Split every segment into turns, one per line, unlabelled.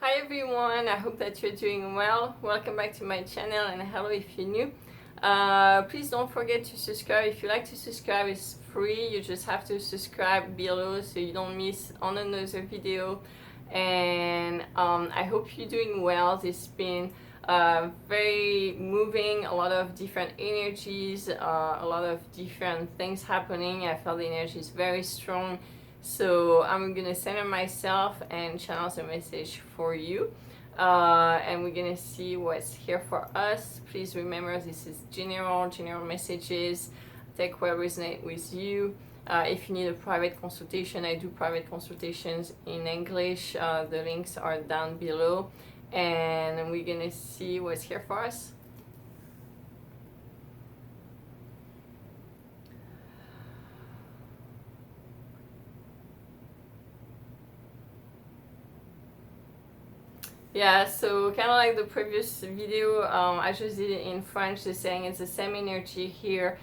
Hi everyone, I hope that you're doing well. Welcome back to my channel and hello if you're new. Please don't forget to subscribe. If you like to subscribe, it's free. You just have to subscribe below so you don't miss on another video. And I hope you're doing well. It's been very moving, a lot of different energies, a lot of different things happening. I felt the energy is very strong. So I'm gonna center myself and channel the message for you. And we're gonna see what's here for us. Please remember this is general messages. Take what resonate with you. If you need a private consultation, I do private consultations in English. The links are down below. And we're gonna see what's here for us. Yeah, so kind of like the previous video, I just did it in French, just saying it's the same energy here.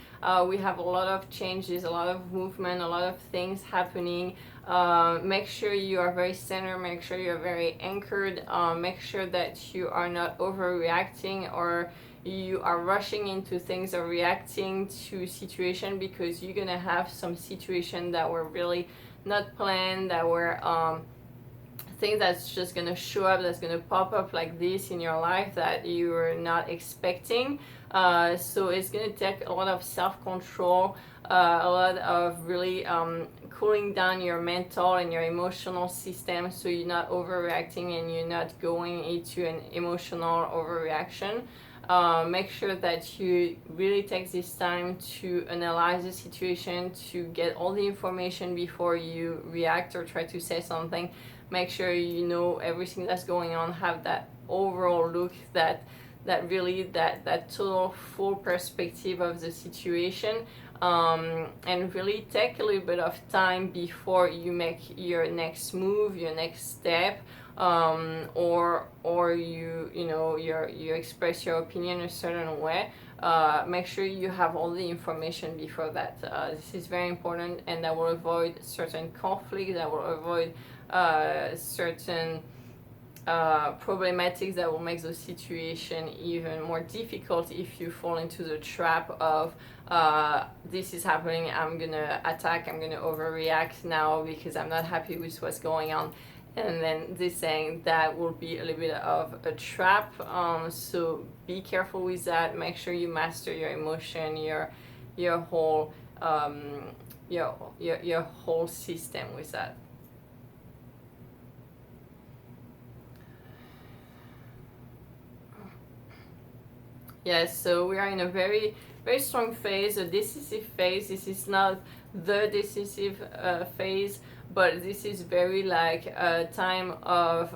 We have a lot of changes, a lot of movement, a lot of things happening. Make sure you are very centered, make sure you're very anchored, make sure that you are not overreacting or you are rushing into things or reacting to situation, because you're gonna have some situation that were really not planned, that were thing that's just gonna show up, that's gonna pop up like this in your life that you're not expecting. So it's gonna take a lot of self-control, a lot of really cooling down your mental and your emotional system, so you're not overreacting and you're not going into an emotional overreaction. Make sure that you really take this time to analyze the situation, to get all the information before you react or try to say something. Make sure you know everything that's going on, have that overall look, that really that total full perspective of the situation, and really take a little bit of time before you make your next move, your next step, or you express your opinion a certain way. Make sure you have all the information before that. This is very important, and that will avoid certain conflicts, that will avoid certain problematics that will make the situation even more difficult if you fall into the trap of this is happening, I'm gonna attack, I'm gonna overreact now because I'm not happy with what's going on. And then this saying that will be a little bit of a trap. So be careful with that. Make sure you master your emotion, your whole your whole system with that. Yes, so we are in a very strong phase, a decisive phase. This is not the decisive phase, but this is very like a time of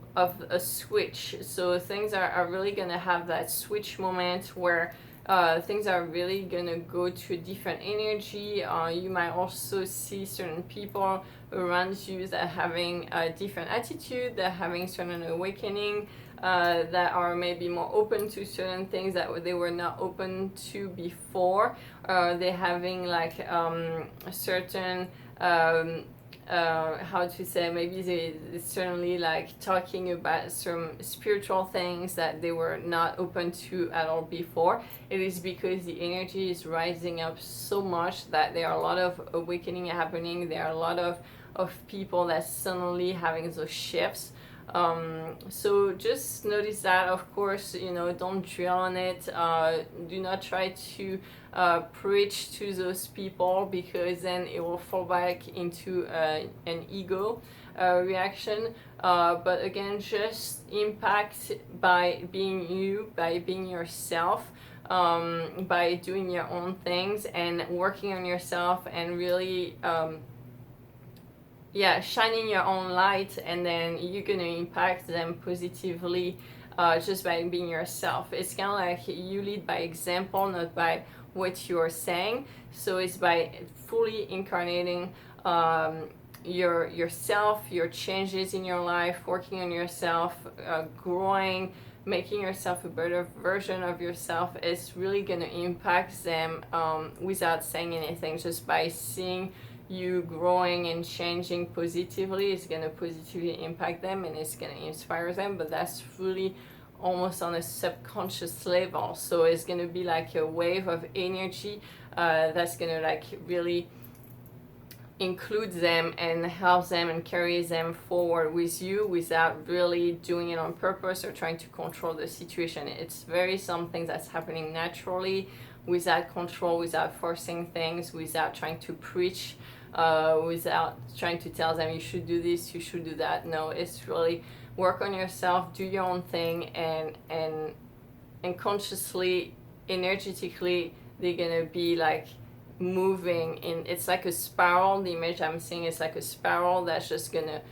a switch. So things are really gonna have that switch moment where things are really gonna go to a different energy. You might also see certain people around you that are having a different attitude, that are having certain awakening, that are maybe more open to certain things that they were not open to before. They're having like a certain how to say, maybe they certainly like talking about some spiritual things that they were not open to at all before. It is because the energy is rising up so much that there are a lot of awakening happening. There are a lot of people that suddenly having those shifts. So just notice that. Of course, don't drill on it. Do not try to preach to those people, because then it will fall back into an ego reaction. But again, just impact by being you, by being yourself, by doing your own things and working on yourself, and really shining your own light, and then you're gonna impact them positively just by being yourself. It's kind of like you lead by example, not by what you're saying. So it's by fully incarnating yourself, your changes in your life, working on yourself, growing, making yourself a better version of yourself. Is really gonna impact them without saying anything, just by seeing you growing and changing positively is going to positively impact them and it's going to inspire them, but that's really almost on a subconscious level. So it's going to be like a wave of energy that's going to like really include them and help them and carry them forward with you without really doing it on purpose or trying to control the situation. It's very something that's happening naturally, without control, without forcing things, without trying to preach, without trying to tell them you should do this, you should do that. No, it's really work on yourself, do your own thing, and consciously, energetically, they're gonna be like moving in. It's like a spiral. The image I'm seeing is like a spiral that's just gonna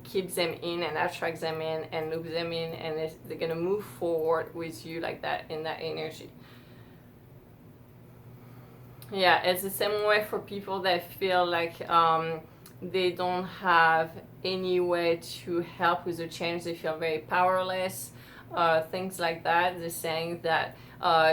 keep them in and attract them in and loop them in, and they're gonna move forward with you like that in that energy. Yeah, it's the same way for people that feel like they don't have any way to help with the change. They feel very powerless, things like that. They're saying that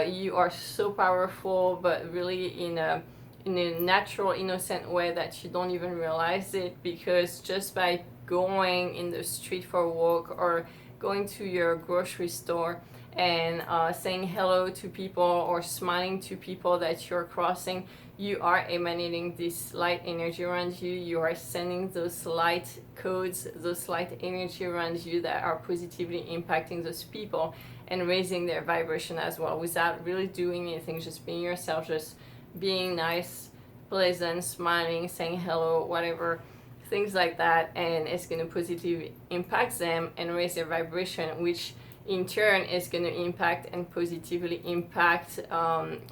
you are so powerful, but really in a natural, innocent way that you don't even realize it, because just by going in the street for a walk or going to your grocery store and saying hello to people or smiling to people that you're crossing, you are emanating this light energy around you. You are sending those light codes, those light energy around you that are positively impacting those people and raising their vibration as well, without really doing anything, just being yourself, just being nice, pleasant, smiling, saying hello, whatever, things like that. And it's going to positively impact them and raise their vibration, which in turn is going to impact and positively impact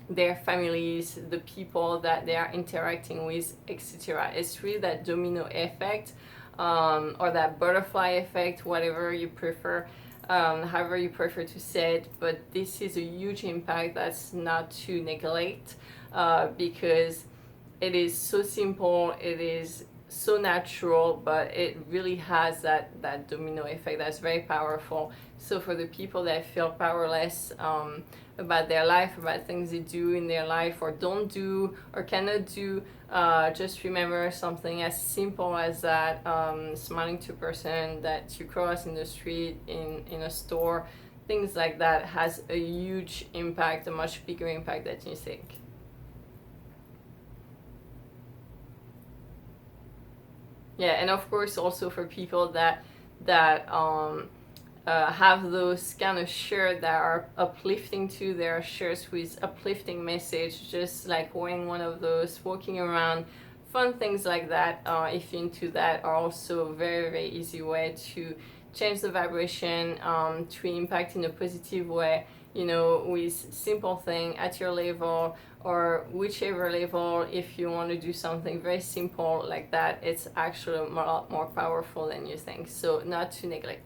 their families, the people that they are interacting with, etc. It's really that domino effect, or that butterfly effect, whatever you prefer, however you prefer to say it. But this is a huge impact that's not to neglect, because it is so simple, it is so natural, but it really has that domino effect that's very powerful. So for the people that feel powerless about their life, about things they do in their life or don't do or cannot do, just remember something as simple as that, smiling to a person that you cross in the street, in a store, things like that has a huge impact, a much bigger impact than you think. Yeah, and of course also for people that have those kind of shirts that are uplifting too. There are shirts with uplifting message, just like wearing one of those, walking around, fun things like that. If you're into that, are also very, very easy way to change the vibration, to impact in a positive way, you know, with simple thing at your level or whichever level. If you want to do something very simple like that, it's actually a lot more powerful than you think. So not to neglect.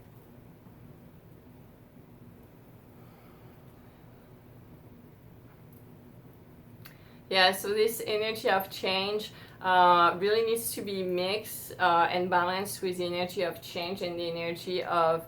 Yeah, so this energy of change really needs to be mixed and balanced with the energy of change and the energy of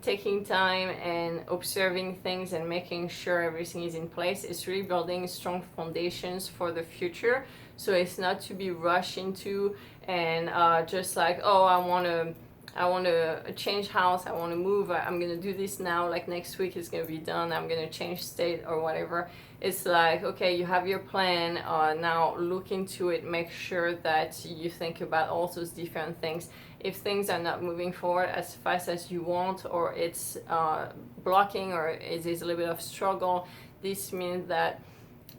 taking time and observing things and making sure everything is in place. It's really building strong foundations for the future. So it's not to be rushed into and just like, oh, I want to change house, I want to move, I'm going to do this now, like next week it's going to be done, I'm going to change state or whatever. It's like, okay, you have your plan, now look into it, make sure that you think about all those different things. If things are not moving forward as fast as you want, or it's blocking, or it is a little bit of struggle, this means that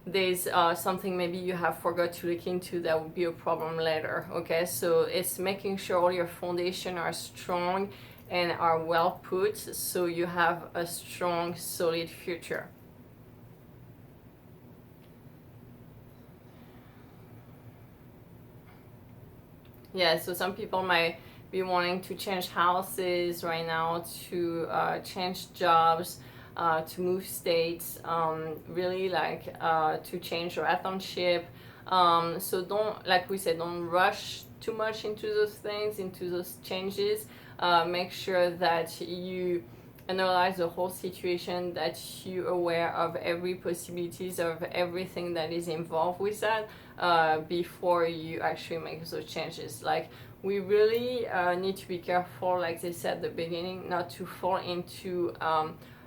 there's something maybe you have forgot to look into that would be a problem later. Okay, so it's making sure all your foundation are strong and are well put, so you have a strong, solid future. Yeah, so some people might be wanting to change houses right now, to change jobs, to move states, really like to change relationship. So don't, like we said, don't rush too much into those things, into those changes. Make sure that you analyze the whole situation, that you're aware of every possibilities of everything that is involved with that before you actually make those changes. Like, we really need to be careful, like they said at the beginning, not to fall into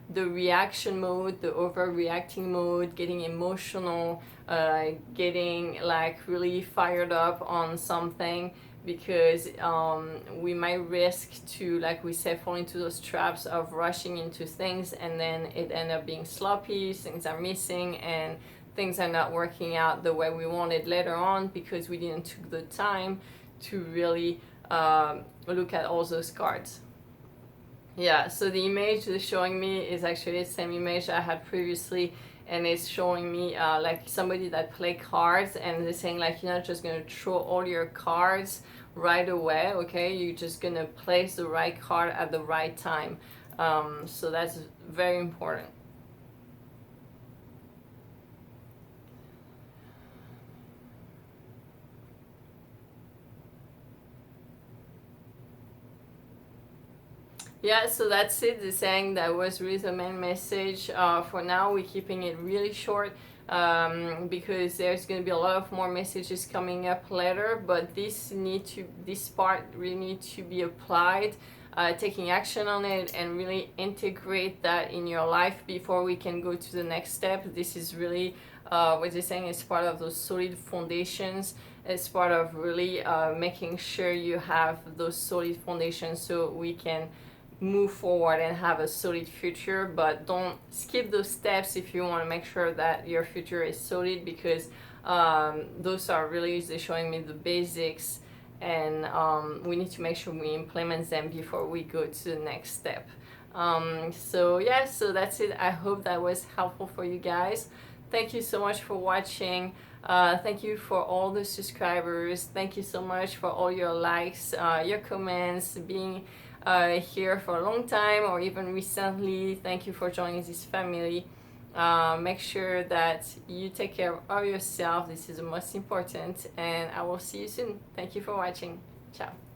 the reaction mode, the overreacting mode, getting emotional, getting like really fired up on something, because we might risk to, like we said, fall into those traps of rushing into things, and then it end up being sloppy, things are missing, and things are not working out the way we wanted later on because we didn't took the time to really look at all those cards. Yeah, so the image they're showing me is actually the same image I had previously, and it's showing me like somebody that play cards, and they're saying like, you're not just going to throw all your cards right away, okay? You're just going to place the right card at the right time. So that's very important. Yeah, so that's it. The saying that was really the main message. For now, we're keeping it really short because there's going to be a lot of more messages coming up later. But this part really needs to be applied, taking action on it, and really integrate that in your life before we can go to the next step. This is really what they're saying is part of those solid foundations. It's part of really making sure you have those solid foundations so we can move forward and have a solid future. But don't skip those steps if you want to make sure that your future is solid, because those are really showing me the basics, and we need to make sure we implement them before we go to the next step. So yeah, so that's it. I hope that was helpful for you guys. Thank you so much for watching. Thank you for all the subscribers. Thank you so much for all your likes, your comments, being here for a long time or even recently. Thank you for joining this family. Make sure that you take care of yourself. This is the most important, and I will see you soon. Thank you for watching. Ciao.